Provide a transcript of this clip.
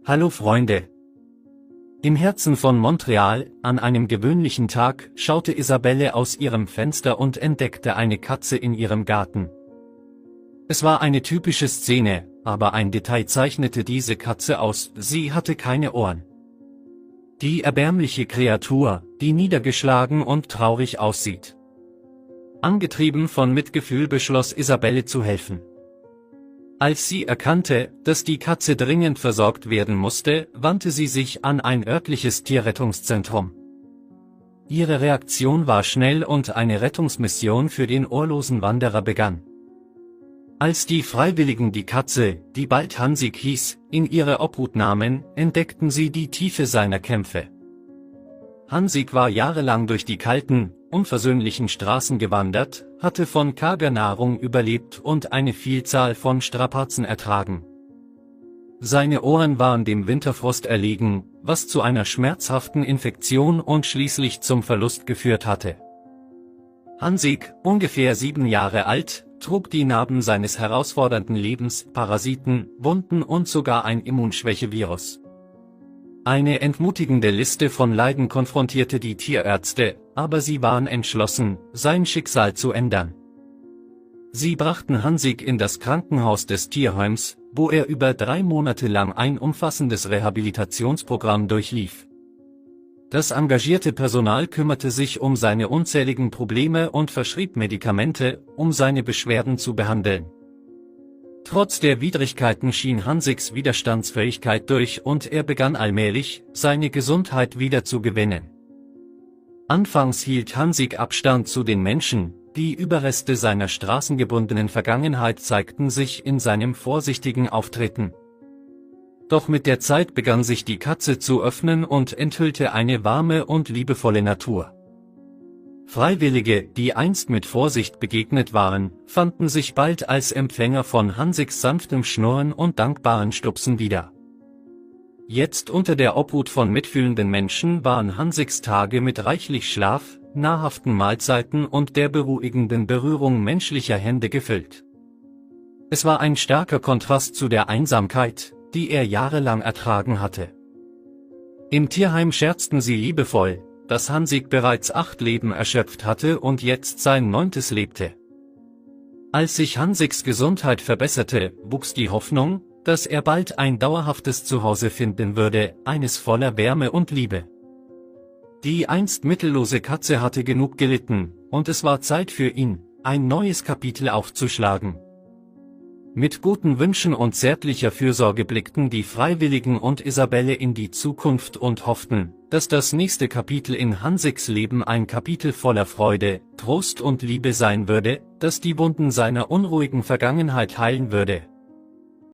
Hallo Freunde! Im Herzen von Montreal, an einem gewöhnlichen Tag, schaute Isabelle aus ihrem Fenster und entdeckte eine Katze in ihrem Garten. Es war eine typische Szene, aber ein Detail zeichnete diese Katze aus: sie hatte keine Ohren. Die erbärmliche Kreatur, die niedergeschlagen und traurig aussieht. Angetrieben von Mitgefühl beschloss Isabelle zu helfen. Als sie erkannte, dass die Katze dringend versorgt werden musste, wandte sie sich an ein örtliches Tierrettungszentrum. Ihre Reaktion war schnell und eine Rettungsmission für den ohrlosen Wanderer begann. Als die Freiwilligen die Katze, die bald Hansik hieß, in ihre Obhut nahmen, entdeckten sie die Tiefe seiner Kämpfe. Hansik war jahrelang durch die kalten, unversöhnlichen Straßen gewandert, hatte von karger Nahrung überlebt und eine Vielzahl von Strapazen ertragen. Seine Ohren waren dem Winterfrost erlegen, was zu einer schmerzhaften Infektion und schließlich zum Verlust geführt hatte. Hansik, ungefähr 7 Jahre alt, trug die Narben seines herausfordernden Lebens, Parasiten, Wunden und sogar ein Immunschwächevirus. Eine entmutigende Liste von Leiden konfrontierte die Tierärzte, aber sie waren entschlossen, sein Schicksal zu ändern. Sie brachten Hansik in das Krankenhaus des Tierheims, wo er über 3 Monate lang ein umfassendes Rehabilitationsprogramm durchlief. Das engagierte Personal kümmerte sich um seine unzähligen Probleme und verschrieb Medikamente, um seine Beschwerden zu behandeln. Trotz der Widrigkeiten schien Hansiks Widerstandsfähigkeit durch und er begann allmählich, seine Gesundheit wieder zu gewinnen. Anfangs hielt Hansik Abstand zu den Menschen, die Überreste seiner straßengebundenen Vergangenheit zeigten sich in seinem vorsichtigen Auftreten. Doch mit der Zeit begann sich die Katze zu öffnen und enthüllte eine warme und liebevolle Natur. Freiwillige, die einst mit Vorsicht begegnet waren, fanden sich bald als Empfänger von Hansiks sanftem Schnurren und dankbaren Stupsen wieder. Jetzt unter der Obhut von mitfühlenden Menschen waren Hansiks Tage mit reichlich Schlaf, nahrhaften Mahlzeiten und der beruhigenden Berührung menschlicher Hände gefüllt. Es war ein starker Kontrast zu der Einsamkeit, die er jahrelang ertragen hatte. Im Tierheim scherzten sie liebevoll, dass Hansik bereits 8 Leben erschöpft hatte und jetzt sein 9. lebte. Als sich Hansiks Gesundheit verbesserte, wuchs die Hoffnung, dass er bald ein dauerhaftes Zuhause finden würde, eines voller Wärme und Liebe. Die einst mittellose Katze hatte genug gelitten, und es war Zeit für ihn, ein neues Kapitel aufzuschlagen. Mit guten Wünschen und zärtlicher Fürsorge blickten die Freiwilligen und Isabelle in die Zukunft und hofften, dass das nächste Kapitel in Hansiks Leben ein Kapitel voller Freude, Trost und Liebe sein würde, das die Wunden seiner unruhigen Vergangenheit heilen würde.